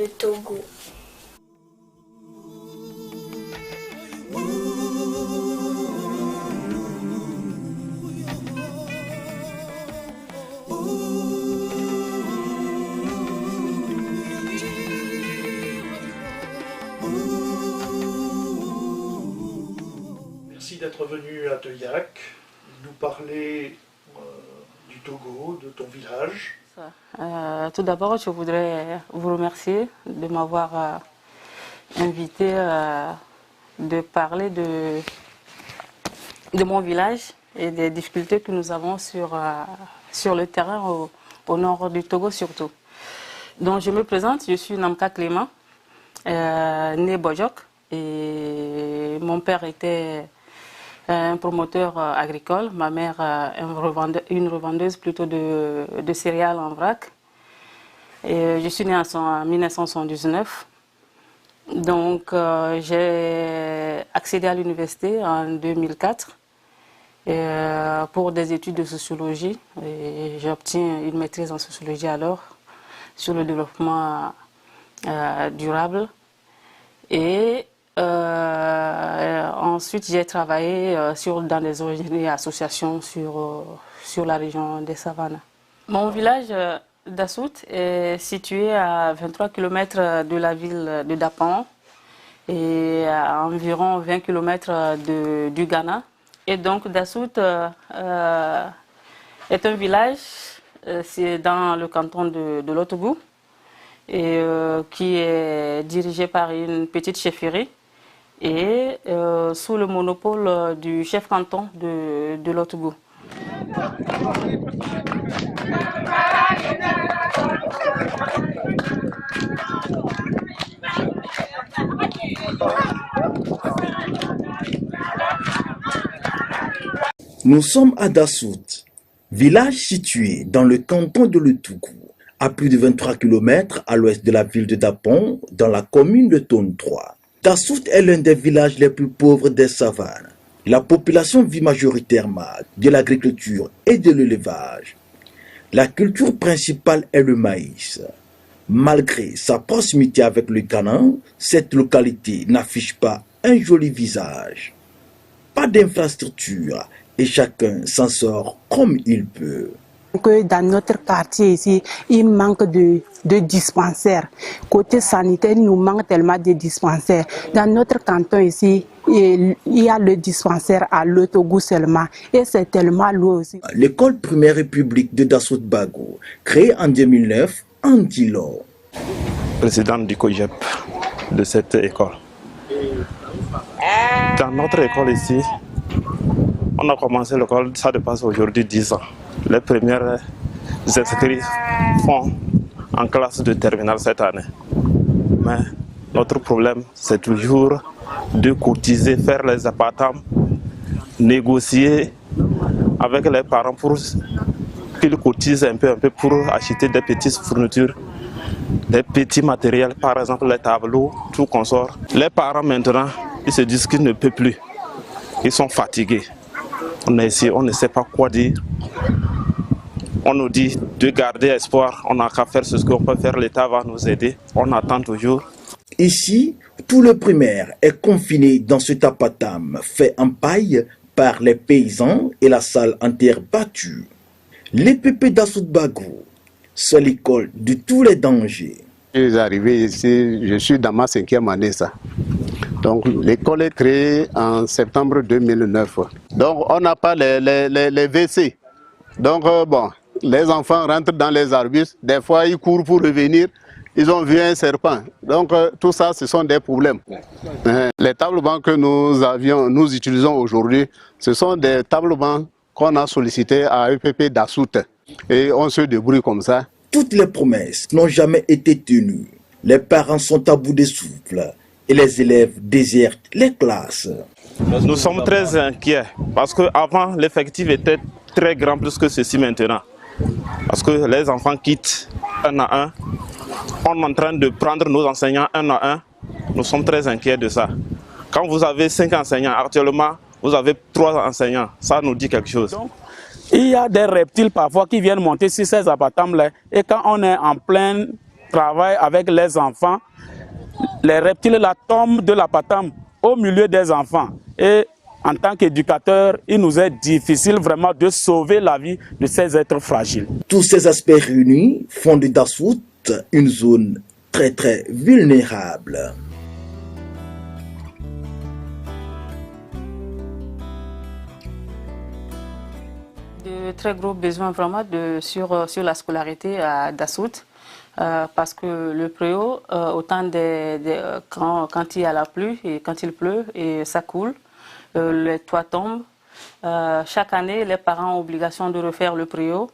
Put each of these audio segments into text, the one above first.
le Togo. Merci d'être venu à Teuillac, nous parler du Togo, de ton village. Tout d'abord, je voudrais vous remercier de m'avoir invité de parler de mon village et des difficultés que nous avons sur le terrain au nord du Togo surtout. Donc je me présente, je suis Namka Clément, né Bojok, et mon père était un promoteur agricole, ma mère une revendeuse plutôt de céréales en vrac. Et je suis née en 1979. Donc j'ai accédé à l'université en 2004 pour des études de sociologie. J'ai obtenu une maîtrise en sociologie alors sur le développement durable. Et ensuite, j'ai travaillé dans des ONG et associations sur la région des Savanes. Mon village d'Assout est situé à 23 km de la ville de Dapan et à environ 20 km du Ghana. Et donc, Dassout est un village, c'est dans le canton de Lotougou, et qui est dirigé par une petite chefferie et sous le monopole du chef canton de Lotougou. Nous sommes à Dassout, village situé dans le canton de Lotougou, à plus de 23 km à l'ouest de la ville de Dapon, dans la commune de Tone 3. Dassout est l'un des villages les plus pauvres des savanes. La population vit majoritairement de l'agriculture et de l'élevage. La culture principale est le maïs. Malgré sa proximité avec le Ghana, cette localité n'affiche pas un joli visage. Pas d'infrastructure et chacun s'en sort comme il peut. Que dans notre quartier ici, il manque de dispensaires. Côté sanitaire, il nous manque tellement de dispensaires. Dans notre canton ici, il y a le dispensaire à Lotougou seulement. Et c'est tellement loin aussi. L'école primaire publique de Dassout Bago, créée en 2009, en Dilo. Président du COGEP de cette école. Dans notre école ici, on a commencé l'école, ça dépasse aujourd'hui 10 ans. Les premières inscrits font en classe de terminale cette année. Mais notre problème, c'est toujours de cotiser, faire les appartements, négocier avec les parents pour qu'ils cotisent un peu pour acheter des petites fournitures, des petits matériels, par exemple les tableaux, tout consort. Les parents maintenant, ils se disent qu'ils ne peuvent plus, ils sont fatigués. On est ici, on ne sait pas quoi dire. On nous dit de garder espoir, on n'a qu'à faire ce qu'on peut faire, l'État va nous aider, on attend toujours. Ici, tout le primaire est confiné dans ce tapatam fait en paille par les paysans et la salle en terre battue. L'EPP d'Assout Bago, c'est l'école de tous les dangers. Je suis arrivé ici, je suis dans ma 5e année. Ça. Donc l'école est créée en septembre 2009. Donc on n'a pas les WC. Donc bon, les enfants rentrent dans les arbustes, des fois ils courent pour revenir, ils ont vu un serpent. Donc tout ça, ce sont des problèmes. Les tables-bancs que nous utilisons aujourd'hui, ce sont des tables-bancs qu'on a sollicités à EPP d'Assout. Et on se débrouille comme ça. Toutes les promesses n'ont jamais été tenues. Les parents sont à bout de souffle et les élèves désertent les classes. Nous sommes très inquiets parce qu'avant, l'effectif était très grand plus que ceci maintenant. Parce que les enfants quittent un à un. On est en train de prendre nos enseignants un à un. Nous sommes très inquiets de ça. Quand vous avez 5 enseignants, actuellement, vous avez 3 enseignants. Ça nous dit quelque chose. Il y a des reptiles parfois qui viennent monter sur ces appartements-là. Et quand on est en pleine travaillent avec les enfants. Les reptiles là tombent de la patame au milieu des enfants. Et en tant qu'éducateur, il nous est difficile vraiment de sauver la vie de ces êtres fragiles. Tous ces aspects réunis font de Dassout une zone très vulnérable. De très gros besoins vraiment sur la scolarité à Dassout. Parce que le préau, autant quand il y a la pluie et quand il pleut et ça coule, les toits tombent. Chaque année, les parents ont obligation de refaire le préau,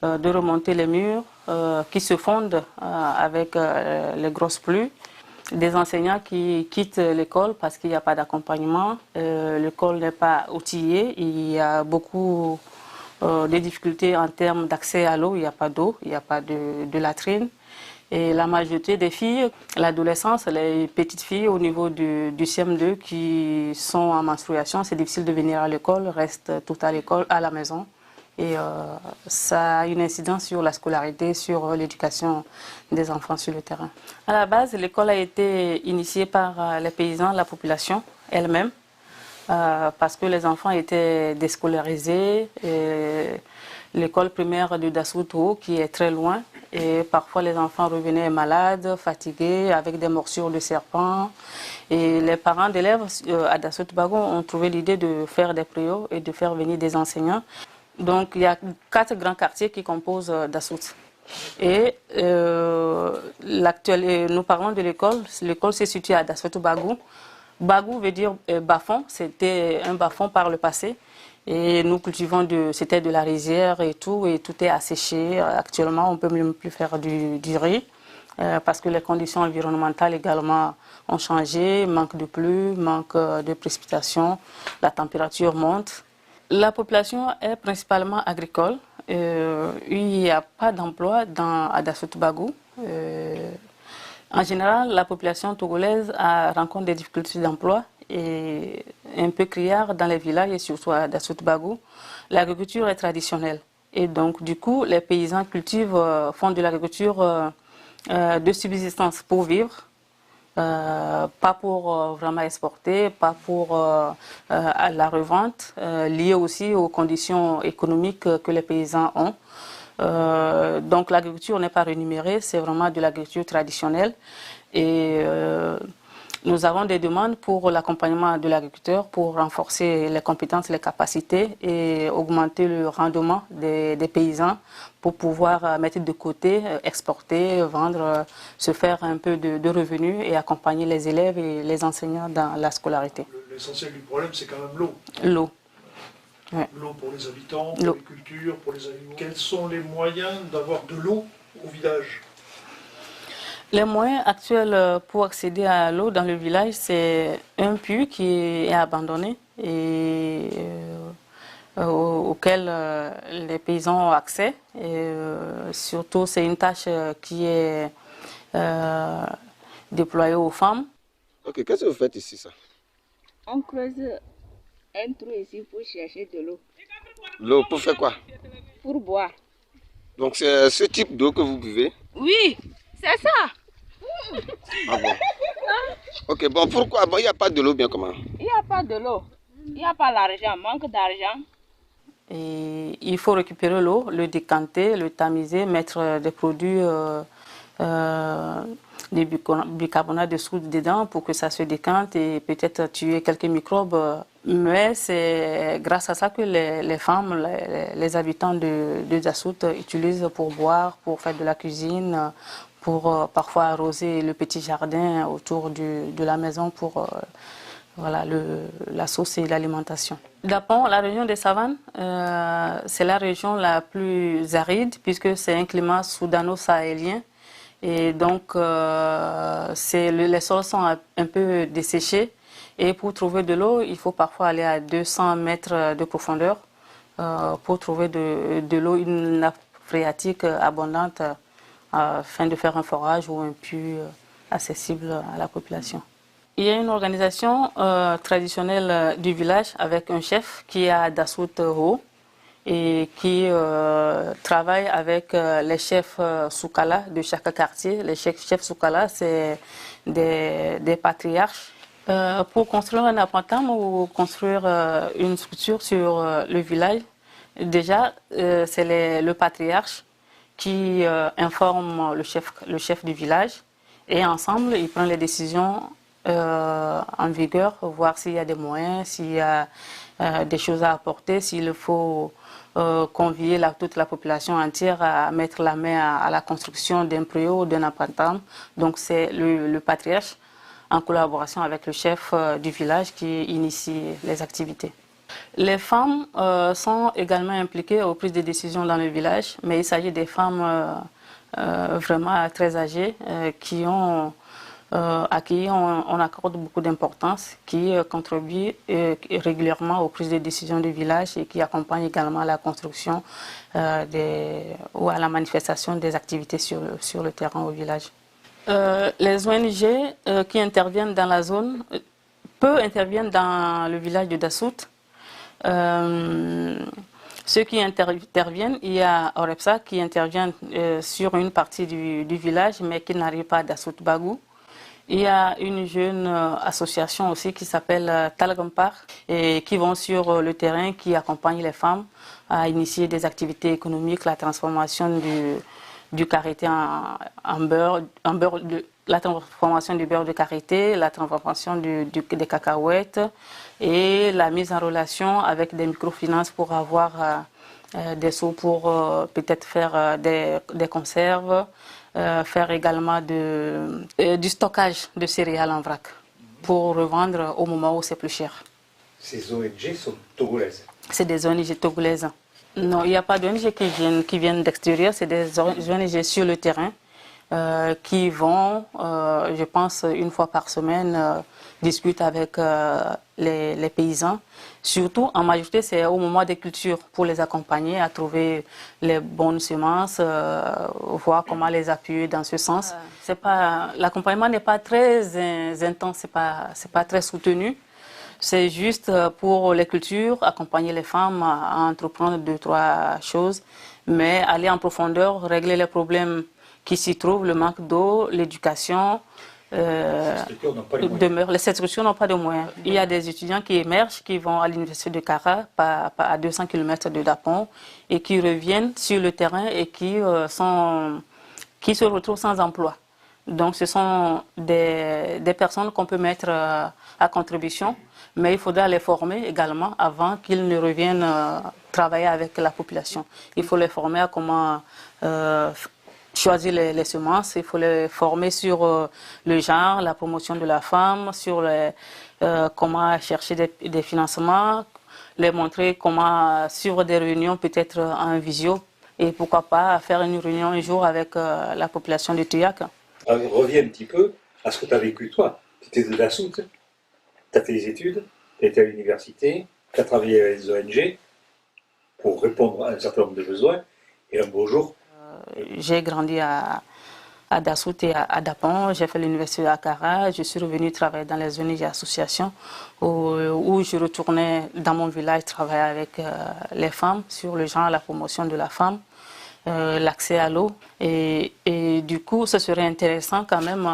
de remonter les murs qui se fondent avec les grosses pluies. Des enseignants qui quittent l'école parce qu'il n'y a pas d'accompagnement. L'école n'est pas outillée, il y a beaucoup de difficultés en termes d'accès à l'eau, il n'y a pas d'eau, il n'y a pas de latrine. Et la majorité des filles, l'adolescence, les petites filles au niveau du CM2 qui sont en menstruation, c'est difficile de venir à l'école, restent toutes à l'école, à la maison. Et ça a une incidence sur la scolarité, sur l'éducation des enfants sur le terrain. À la base, l'école a été initiée par les paysans, la population elle-même, parce que les enfants étaient déscolarisés. L'école primaire de Dassout, qui est très loin, et parfois les enfants revenaient malades, fatigués, avec des morsures de serpents. Et les parents d'élèves à Dassout-Bago ont trouvé l'idée de faire des préaux et de faire venir des enseignants. Donc il y a 4 grands quartiers qui composent Dassout. Et nous parlons de l'école. L'école se situe à Dassout-Bago. Bagou veut dire bas-fond, c'était un bas-fond par le passé. Et nous cultivons, c'était de la rizière et tout est asséché. Actuellement, on ne peut même plus faire du riz parce que les conditions environnementales également ont changé. Manque de pluie, manque de précipitations, la température monte. La population est principalement agricole. Il n'y a pas d'emploi à Dassout-Bago. En général, la population togolaise rencontre des difficultés d'emploi et un peu criard dans les villages et surtout à Dassout-Bago. L'agriculture est traditionnelle et donc du coup les paysans font de l'agriculture de subsistance pour vivre, pas pour vraiment exporter, pas pour à la revente, lié aussi aux conditions économiques que les paysans ont. Donc l'agriculture n'est pas rémunérée, c'est vraiment de l'agriculture traditionnelle et nous avons des demandes pour l'accompagnement de l'agriculteur pour renforcer les compétences, les capacités et augmenter le rendement des paysans pour pouvoir mettre de côté, exporter, vendre, se faire un peu de revenus et accompagner les élèves et les enseignants dans la scolarité. L'essentiel du problème, c'est quand même l'eau. L'eau. Ouais. L'eau pour les habitants, pour les cultures, pour les animaux. Quels sont les moyens d'avoir de l'eau au village? Les moyens actuels pour accéder à l'eau dans le village, c'est un puits qui est abandonné et auquel les paysans ont accès. Et, surtout, c'est une tâche qui est déployée aux femmes. Ok, qu'est-ce que vous faites ici, ça? On creuse un trou ici pour chercher de l'eau. L'eau, pour faire quoi? Pour boire. Donc c'est ce type d'eau que vous buvez? Oui, c'est ça. Ah bon? Ok, bon, pourquoi? Bon, il n'y a pas de l'eau, bien comment? Il n'y a pas de l'eau. Il n'y a pas l'argent, manque d'argent. Et il faut récupérer l'eau, le décanter, le tamiser, mettre des produits, des bicarbonate de soude dedans pour que ça se décante et peut-être tuer quelques microbes. Mais c'est grâce à ça que les femmes, les habitants de Dassout utilisent pour boire, pour faire de la cuisine, pour parfois arroser le petit jardin autour de la maison pour voilà, la sauce et l'alimentation. Dapon, la région des savanes, c'est la région la plus aride puisque c'est un climat soudano-sahélien. Et donc, les sols sont un peu desséchés. Et pour trouver de l'eau, il faut parfois aller à 200 mètres de profondeur pour trouver de l'eau, une nappe phréatique abondante afin de faire un forage ou un puits accessible à la population. Il y a une organisation traditionnelle du village avec un chef qui est à Dassout-Ho et qui travaille avec les chefs Soukala de chaque quartier. Les chefs Soukala, c'est des patriarches. Pour construire un appartement ou construire une structure sur le village, déjà, c'est le patriarche qui informe le chef du village et ensemble, ils prennent les décisions en vigueur, voir s'il y a des moyens, s'il y a des choses à apporter, s'il faut convier toute la population entière à mettre la main à la construction d'un préau ou d'un appartement. Donc c'est le patriarche en collaboration avec le chef du village qui initie les activités. Les femmes sont également impliquées aux prises de décision dans le village, mais il s'agit des femmes vraiment très âgées à qui on accorde beaucoup d'importance, qui contribuent régulièrement aux prises de décision du village et qui accompagnent également à la construction ou à la manifestation des activités sur le terrain au village. Les ONG qui interviennent dans la zone, peu interviennent dans le village de Dassout. Ceux qui interviennent, il y a Orepsa qui intervient sur une partie du village, mais qui n'arrive pas à Dassout-Bagou. Il y a une jeune association aussi qui s'appelle Talgampar et qui vont sur le terrain, qui accompagne les femmes à initier des activités économiques, la transformation du karité en beurre, la transformation du beurre de karité, la transformation des cacahuètes et la mise en relation avec des microfinances pour avoir des sous pour peut-être faire des conserves, faire également du stockage de céréales en vrac pour revendre au moment où c'est plus cher. Ces ONG sont togolaises? C'est des ONG togolaises. Non, il n'y a pas d'ONG qui viennent d'extérieur, c'est des ONG sur le terrain qui vont, je pense, une fois par semaine, discutent avec les paysans. Surtout, en majorité, c'est au moment des cultures pour les accompagner à trouver les bonnes semences, voir comment les appuyer dans ce sens. L'accompagnement n'est pas très intense, c'est pas très soutenu. C'est juste pour les cultures, accompagner les femmes à entreprendre 2-3 choses, mais aller en profondeur, régler les problèmes qui s'y trouvent, le manque d'eau, l'éducation. Les structures n'ont pas de moyens. Il y a des étudiants qui émergent, qui vont à l'université de Kara, à 200 km de Dapon, et qui reviennent sur le terrain et qui se retrouvent sans emploi. Donc ce sont des personnes qu'on peut mettre à contribution, mais il faudra les former également avant qu'ils ne reviennent travailler avec la population. Il faut les former à comment choisir les semences, il faut les former sur le genre, la promotion de la femme, sur comment chercher des financements, les montrer comment suivre des réunions peut-être en visio et pourquoi pas faire une réunion un jour avec la population de Tuyac. Reviens un petit peu à ce que tu as vécu toi. Tu étais de Dassout, tu as fait des études, tu étais à l'université, tu as travaillé avec les ONG pour répondre à un certain nombre de besoins et un beau jour. J'ai grandi à Dassout et à Dapon, j'ai fait l'université d'Akara, je suis revenue travailler dans les ONG associations où je retournais dans mon village travailler avec les femmes sur le genre, la promotion de la femme, l'accès à l'eau. Et du coup, ce serait intéressant quand même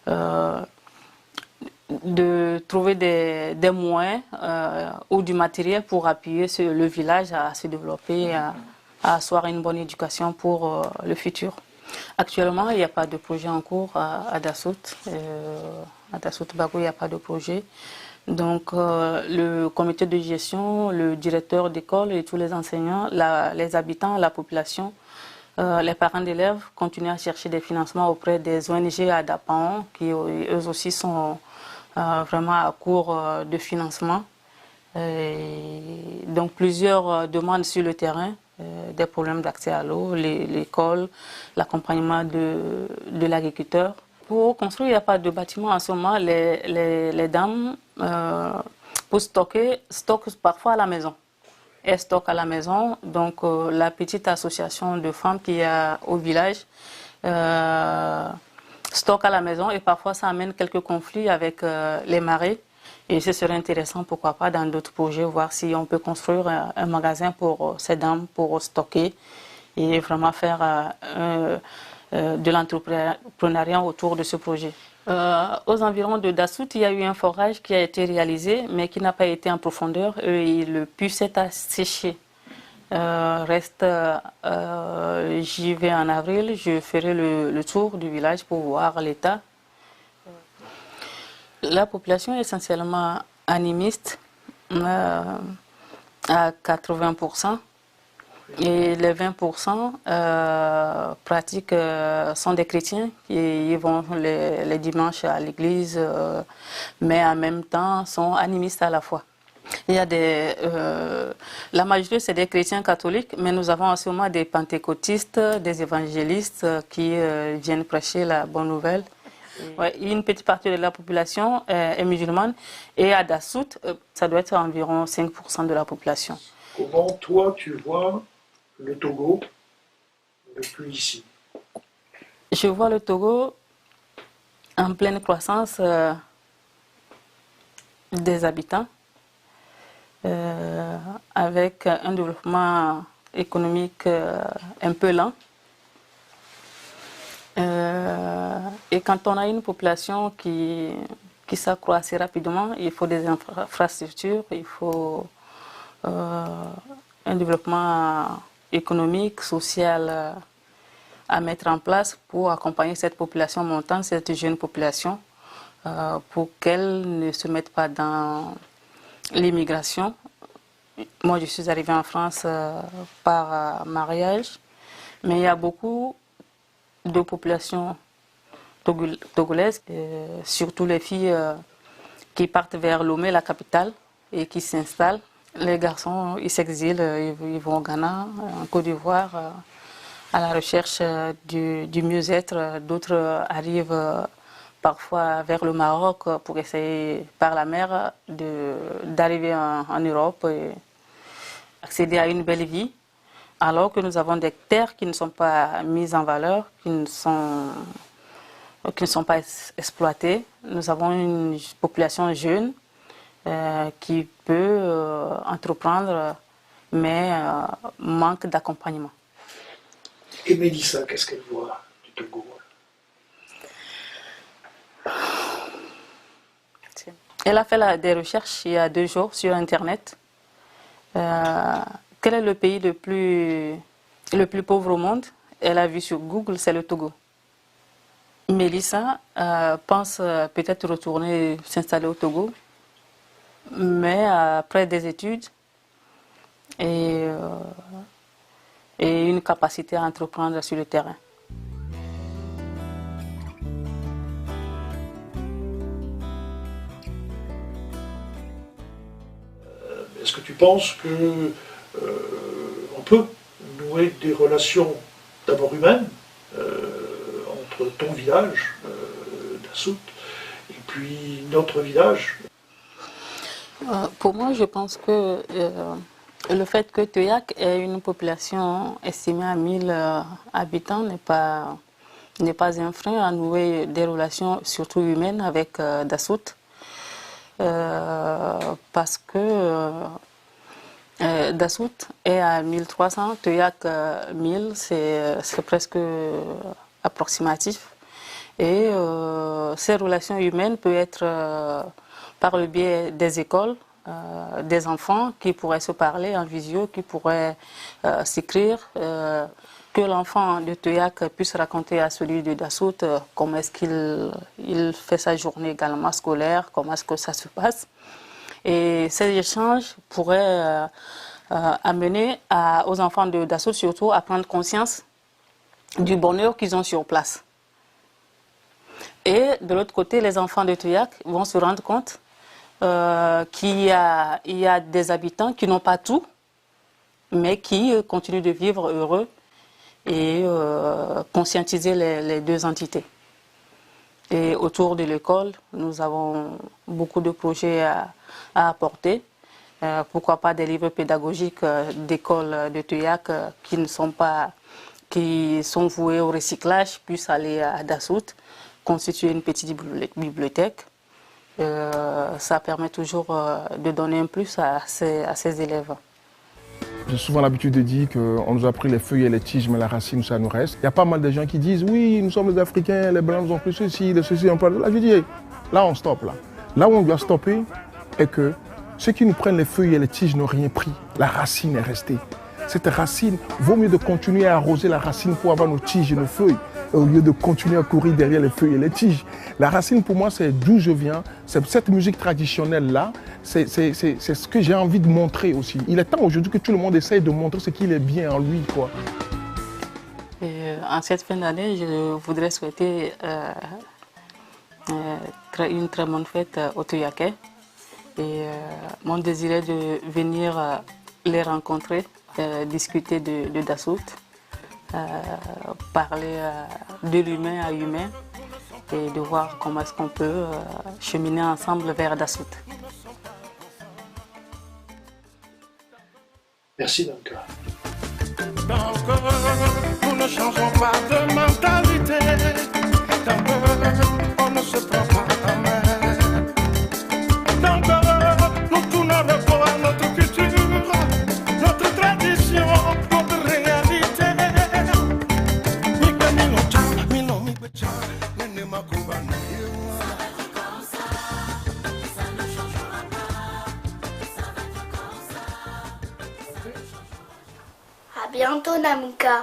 de trouver des moyens ou du matériel pour appuyer le village à se développer, à asseoir une bonne éducation pour le futur. Actuellement, il n'y a pas de projet en cours à Dassout. À Dassout-Bagou, il n'y a pas de projet. Donc, le comité de gestion, le directeur d'école et tous les enseignants, les habitants, la population, les parents d'élèves continuent à chercher des financements auprès des ONG à Dapan, qui eux aussi sont vraiment à court de financement. Donc, plusieurs demandes sur le terrain. Des problèmes d'accès à l'eau, l'école, l'accompagnement de l'agriculteur. Pour construire, il n'y a pas de bâtiment en ce moment. Les dames, pour stockent parfois à la maison. Elles stockent à la maison. Donc, la petite association de femmes qui est au village stocke à la maison et parfois ça amène quelques conflits avec les marées Et ce serait intéressant, pourquoi pas, dans d'autres projets, voir si on peut construire un magasin pour ces dames, pour stocker et vraiment faire de l'entrepreneuriat autour de ce projet. Aux environs de Dassout, il y a eu un forage qui a été réalisé, mais qui n'a pas été en profondeur et le puits est asséché. J'y vais en avril, je ferai le tour du village pour voir l'état. La population est essentiellement animiste à 80%. Et les 20% pratiques sont des chrétiens qui vont les dimanches à l'église, mais en même temps sont animistes à la fois. Il y a la majorité, c'est des chrétiens catholiques, mais nous avons en ce moment des pentecôtistes, des évangélistes qui viennent prêcher la bonne nouvelle. Ouais, une petite partie de la population est musulmane et à Dassout, ça doit être environ 5% de la population. Comment toi tu vois le Togo depuis ici? Je vois le Togo en pleine croissance des habitants, avec un développement économique un peu lent. Et quand on a une population qui s'accroît assez rapidement, il faut des infrastructures, il faut un développement économique, social à mettre en place pour accompagner cette population montante, cette jeune population, pour qu'elle ne se mette pas dans l'immigration. Moi, je suis arrivée en France par mariage, mais il y a beaucoup de populations togolaises, surtout les filles qui partent vers Lomé, la capitale, et qui s'installent. Les garçons, ils s'exilent, ils vont au Ghana, en Côte d'Ivoire, à la recherche du mieux-être. D'autres arrivent parfois vers le Maroc pour essayer par la mer d'arriver en Europe et accéder à une belle vie. Alors que nous avons des terres qui ne sont pas mises en valeur, qui ne sont pas exploitées. Nous avons une population jeune qui peut entreprendre, mais manque d'accompagnement. Et Mélissa, qu'est-ce qu'elle voit du Togo? Elle a fait des recherches il y a 2 jours sur Internet. Quel est le pays le plus pauvre au monde? Elle a vu sur Google, c'est le Togo. Mélissa pense peut-être retourner s'installer au Togo, mais après des études et une capacité à entreprendre sur le terrain. Est-ce que tu penses que on peut nouer des relations d'abord humaines entre ton village, Dassout, et puis notre village? Pour moi, je pense que le fait que Toyac ait une population estimée à 1000 habitants n'est pas un frein à nouer des relations, surtout humaines, avec Dassout. Parce que Dassout est à 1300, Toyac 1000, c'est presque approximatif. Et ces relations humaines peuvent être par le biais des écoles, des enfants qui pourraient se parler en visio, qui pourraient s'écrire, que l'enfant de Toyac puisse raconter à celui de Dassout comment est-ce qu'il fait sa journée également scolaire, comment est-ce que ça se passe. Et ces échanges pourraient amener aux enfants de Dassout surtout à prendre conscience du bonheur qu'ils ont sur place. Et de l'autre côté, les enfants de Toyac vont se rendre compte qu'il y a des habitants qui n'ont pas tout, mais qui continuent de vivre heureux et conscientiser les 2 entités. Et autour de l'école, nous avons beaucoup de projets à apporter. Pourquoi pas des livres pédagogiques d'école de Toyac qui sont voués au recyclage, puissent aller à Dassout, constituer une petite bibliothèque. Ça permet toujours de donner un plus à ses élèves. J'ai souvent l'habitude de dire qu'on nous a pris les feuilles et les tiges, mais la racine, ça nous reste. Il y a pas mal de gens qui disent, oui, nous sommes les Africains, les Blancs nous ont pris ceci, les ceci, on parle. Là, je dis, là, on stoppe. Là où on doit stopper est que ceux qui nous prennent les feuilles et les tiges n'ont rien pris. La racine est restée. Cette racine, vaut mieux de continuer à arroser la racine pour avoir nos tiges et nos feuilles, au lieu de continuer à courir derrière les feuilles et les tiges. La racine, pour moi, c'est d'où je viens. C'est cette musique traditionnelle-là, c'est ce que j'ai envie de montrer aussi. Il est temps aujourd'hui que tout le monde essaye de montrer ce qu'il est bien en lui, quoi. Et en cette fin d'année, je voudrais souhaiter une très bonne fête au Tuyakais. Et mon désir est de venir les rencontrer, discuter de Dassout, parler de l'humain à humain et de voir comment est-ce qu'on peut cheminer ensemble vers Dassout. Merci Danka. Nous ne changeons pas de mentalité, on ne se prend pas la main. Nous tournons le dos à notre culture, notre tradition, notre réalité. À bientôt Namuka.